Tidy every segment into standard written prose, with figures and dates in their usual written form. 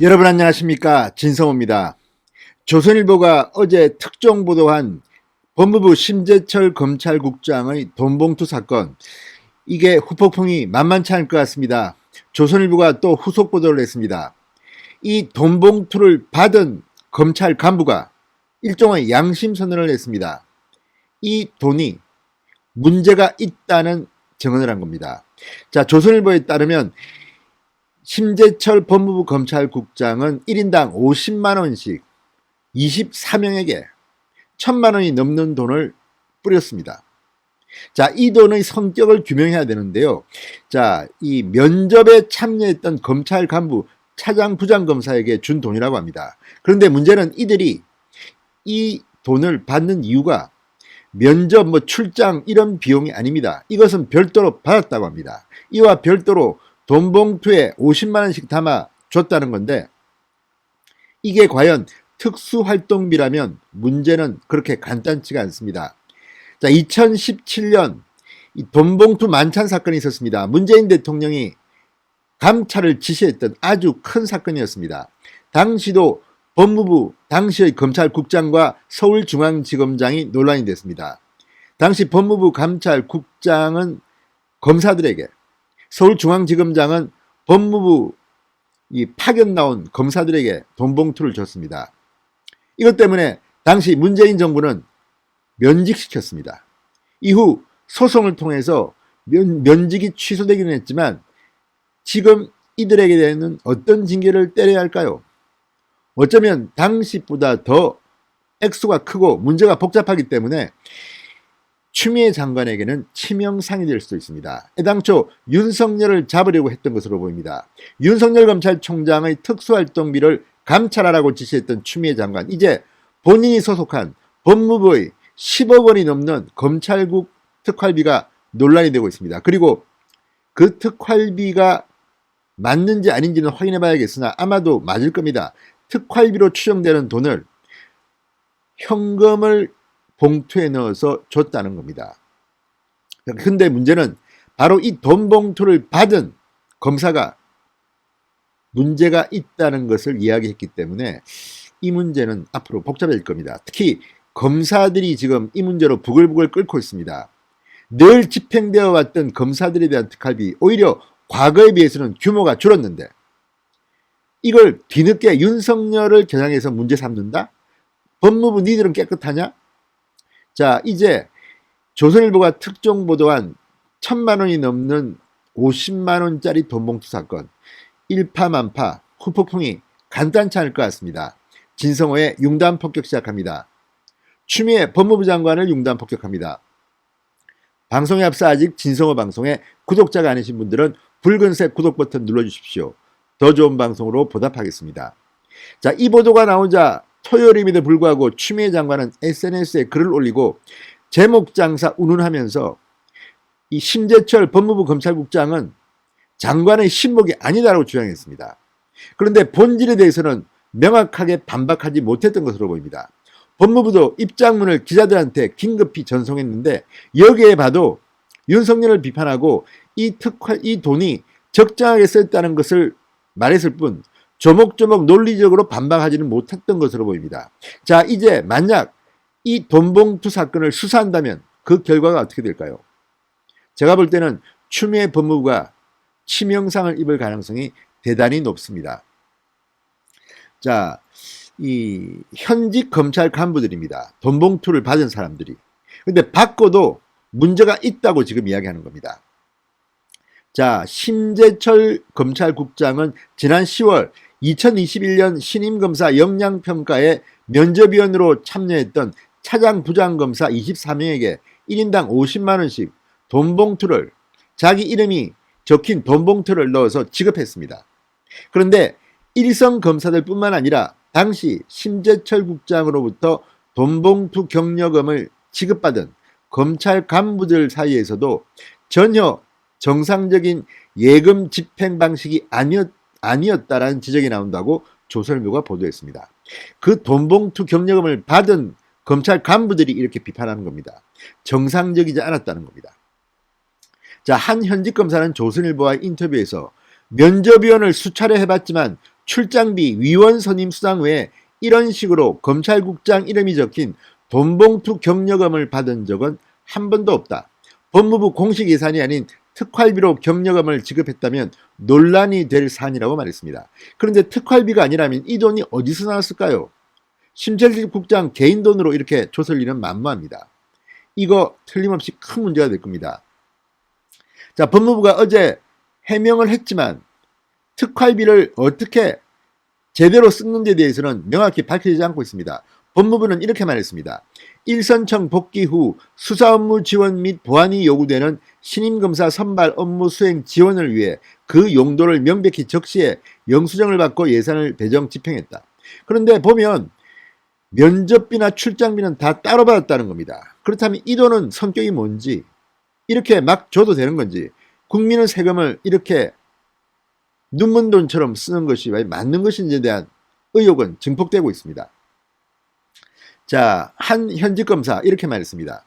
여러분 안녕하십니까, 진성호입니다. 조선일보가 어제 특종 보도한 법무부 심재철 검찰국장의 돈봉투 사건, 이게 후폭풍이 만만치 않을 것 같습니다. 조선일보가 또 후속 보도를 했습니다. 이 돈봉투를 받은 검찰 간부가 일종의 양심 선언을 했습니다. 이 돈이 문제가 있다는 증언을 한 겁니다. 자, 조선일보에 따르면 심재철 법무부 검찰국장은 1인당 50만 원씩 24명에게 1000만 원이 넘는 돈을 뿌렸습니다. 자, 이 돈의 성격을 규명해야 되는데요. 자, 이 면접에 참여했던 검찰 간부 차장 부장검사에게 준 돈이라고 합니다. 그런데 문제는 이들이 이 돈을 받는 이유가 면접, 출장 이런 비용이 아닙니다. 이것은 별도로 받았다고 합니다. 이와 별도로 돈 봉투에 50만 원씩 담아 줬다는 건데, 이게 과연 특수활동비라면 문제는 그렇게 간단치가 않습니다. 자, 2017년 이 돈봉투 만찬 사건이 있었습니다. 문재인 대통령이 감찰을 지시했던 아주 큰 사건이었습니다. 당시도 법무부 당시의 검찰국장과 서울중앙지검장이 논란이 됐습니다. 당시 법무부 감찰국장은 검사들에게, 서울중앙지검장은 법무부 파견 나온 검사들에게 돈봉투를 줬습니다. 이것 때문에 당시 문재인 정부는 면직시켰습니다. 이후 소송을 통해서 면직이 취소되기는 했지만 지금 이들에게 대해서는 어떤 징계를 때려야 할까요? 어쩌면 당시보다 더 액수가 크고 문제가 복잡하기 때문에 추미애 장관에게는 치명상이 될 수도 있습니다. 애당초 윤석열을 잡으려고 했던 것으로 보입니다. 윤석열 검찰총장의 특수활동비를 감찰하라고 지시했던 추미애 장관, 이제 본인이 소속한 법무부의 10억 원이 넘는 검찰국 특활비가 논란이 되고 있습니다. 그리고 그 특활비가 맞는지 아닌지는 확인해 봐야겠으나 아마도 맞을 겁니다. 특활비로 추정되는 돈을 현금을 봉투에 넣어서 줬다는 겁니다. 근데 문제는 바로 이 돈 봉투를 받은 검사가 문제가 있다는 것을 이야기했기 때문에 이 문제는 앞으로 복잡해질 겁니다. 특히 검사들이 지금 이 문제로 부글부글 끓고 있습니다. 늘 집행되어 왔던 검사들에 대한 특활비, 오히려 과거에 비해서는 규모가 줄었는데 이걸 뒤늦게 윤석열을 겨냥해서 문제 삼는다? 법무부 니들은 깨끗하냐? 자, 이제 조선일보가 특종 보도한 1000만 원이 넘는 50만 원짜리 돈봉투 사건, 일파만파 후폭풍이 간단치 않을 것 같습니다. 진성호의 융단 폭격 시작합니다. 추미애 법무부 장관을 융단 폭격합니다. 방송에 앞서 아직 진성호 방송에 구독자가 아니신 분들은 붉은색 구독 버튼 눌러주십시오. 더 좋은 방송으로 보답하겠습니다. 자, 이 보도가 나오자 토요일임에도 불구하고 추미애 장관은 SNS에 글을 올리고 제목 장사 운운하면서 이 심재철 법무부 검찰국장은 장관의 신복이 아니다라고 주장했습니다. 그런데 본질에 대해서는 명확하게 반박하지 못했던 것으로 보입니다. 법무부도 입장문을 기자들한테 긴급히 전송했는데 여기에 봐도 윤석열을 비판하고 이 돈이 적정하게 썼다는 것을 말했을 뿐 조목조목 논리적으로 반박하지는 못했던 것으로 보입니다. 자, 이제 만약 이 돈봉투 사건을 수사한다면 그 결과가 어떻게 될까요? 제가 볼 때는 추미애 법무부가 치명상을 입을 가능성이 대단히 높습니다. 자, 이 현직 검찰 간부들입니다. 돈봉투를 받은 사람들이. 근데 받고도 문제가 있다고 지금 이야기하는 겁니다. 자, 심재철 검찰국장은 지난 10월 2021년 신임검사 역량평가에 면접위원으로 참여했던 차장 부장검사 24명에게 1인당 50만 원씩 돈봉투를, 자기 이름이 적힌 돈봉투를 넣어서 지급했습니다. 그런데 일선 검사들 뿐만 아니라 당시 심재철 국장으로부터 돈봉투 격려금을 지급받은 검찰 간부들 사이에서도 전혀 정상적인 예금 집행 방식이 아니었다라는 지적이 나온다고 조선일보가 보도했습니다. 그 돈봉투 격려금을 받은 검찰 간부들이 이렇게 비판하는 겁니다. 정상적이지 않았다는 겁니다. 자, 한 현직 검사는 조선일보와의 인터뷰에서 면접위원을 수차례 해봤지만 출장비, 위원 선임 수당 외에 이런 식으로 검찰국장 이름이 적힌 돈봉투 경력금을 받은 적은 한 번도 없다. 법무부 공식 예산이 아닌 특활비로 경력금을 지급했다면 논란이 될 사안이라고 말했습니다. 그런데 특활비가 아니라면 이 돈이 어디서 나왔을까요? 심재철 국장 개인 돈으로 이렇게 줬을 리는 만무합니다. 이거 틀림없이 큰 문제가 될 겁니다. 자, 법무부가 어제 해명을 했지만 특활비를 어떻게 제대로 쓰는데 대해서는 명확히 밝혀지지 않고 있습니다. 법무부는 이렇게 말했습니다. 일선청 복귀 후 수사 업무 지원 및 보완이 요구되는 신임검사 선발 업무 수행 지원을 위해 그 용도를 명백히 적시해 영수증을 받고 예산을 배정 집행했다. 그런데 보면 면접비나 출장비는 다 따로 받았다는 겁니다. 그렇다면 이 돈은 성격이 뭔지, 이렇게 막 줘도 되는 건지, 국민의 세금을 이렇게 눈먼 돈처럼 쓰는 것이 맞는 것인지에 대한 의혹은 증폭되고 있습니다. 자, 한 현직 검사 이렇게 말했습니다.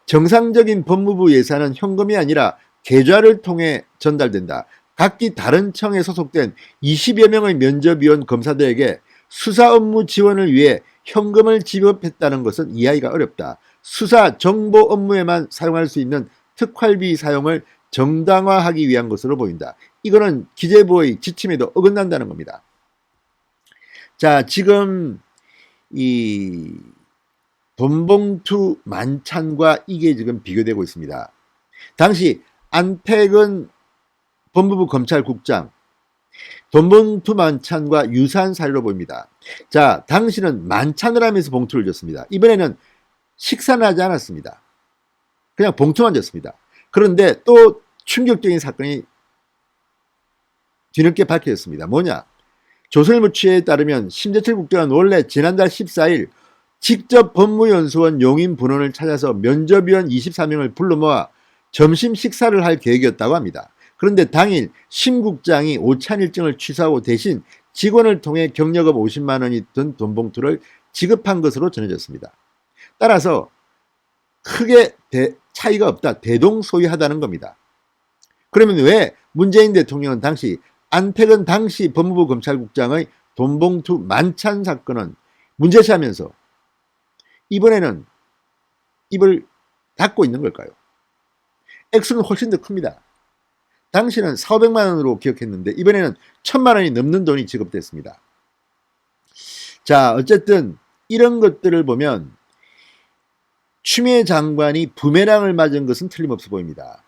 정상적인 법무부 예산은 현금이 아니라 계좌를 통해 전달된다. 각기 다른 청에 소속된 20여 명의 면접위원 검사들에게 수사 업무 지원을 위해 현금을 지급했다는 것은 이해하기가 어렵다. 수사 정보 업무에만 사용할 수 있는 특활비 사용을 정당화하기 위한 것으로 보인다. 이거는 기재부의 지침에도 어긋난다는 겁니다. 자, 지금 이 돈봉투 만찬과 이게 지금 비교되고 있습니다. 당시 안택은 법무부 검찰국장, 돈봉투 만찬과 유사한 사례로 보입니다. 자, 당시는 만찬을 하면서 봉투를 줬습니다. 이번에는 식사는 하지 않았습니다. 그냥 봉투만 줬습니다. 그런데 또 충격적인 사건이 뒤늦게 밝혀졌습니다. 뭐냐? 조선일보취재에 따르면 심재철 국장은 원래 지난달 14일 직접 법무연수원 용인 분원을 찾아서 면접위원 24명을 불러 모아 점심 식사를 할 계획이었다고 합니다. 그런데 당일 심 국장이 오찬 일정을 취소하고 대신 직원을 통해 경력금 50만 원이 든 돈봉투를 지급한 것으로 전해졌습니다. 따라서 크게 차이가 없다, 대동소이하다는 겁니다. 그러면 왜 문재인 대통령은 당시 안택은 당시 법무부 검찰국장의 돈봉투 만찬 사건은 문제시하면서 이번에는 입을 닫고 있는 걸까요? 액수는 훨씬 더 큽니다. 당시는 400만 원으로 기억했는데 이번에는 1000만 원이 넘는 돈이 지급됐습니다. 자, 어쨌든 이런 것들을 보면 추미애 장관이 부메랑을 맞은 것은 틀림없어 보입니다.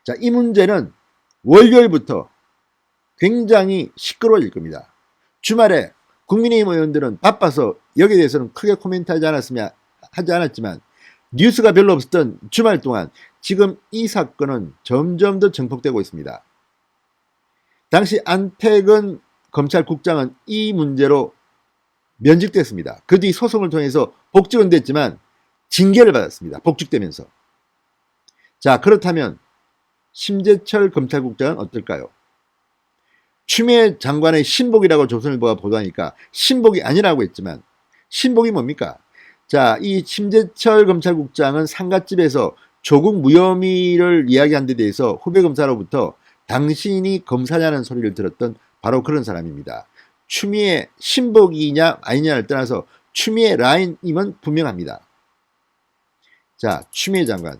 자, 이 문제는 월요일부터 굉장히 시끄러워질 겁니다. 주말에 국민의힘 의원들은 바빠서 여기에 대해서는 크게 코멘트하지 않았지만 뉴스가 별로 없었던 주말 동안 지금 이 사건은 점점 더 증폭되고 있습니다. 당시 안택은 검찰국장은 이 문제로 면직됐습니다. 그 뒤 소송을 통해서 복직은 됐지만 징계를 받았습니다. 복직되면서. 자, 그렇다면 심재철 검찰국장은 어떨까요? 추미애 장관의 신복이라고 조선일보가 보도하니까 신복이 아니라고 했지만 신복이 뭡니까? 자, 이 심재철 검찰국장은 상갓집에서 조국 무혐의를 이야기한 데 대해서 후배 검사로부터 당신이 검사냐는 소리를 들었던 바로 그런 사람입니다. 추미애 신복이냐 아니냐를 떠나서 추미애 라인임은 분명합니다. 자, 추미애 장관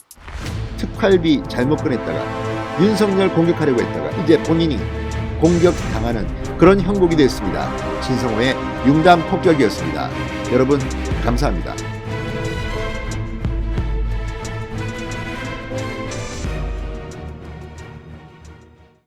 특활비 잘못 꺼냈다가 윤석열 공격하려고 했다가 이제 본인이 공격당하는 그런 형국이 됐습니다. 진성호의 융단 폭격이었습니다. 여러분 감사합니다.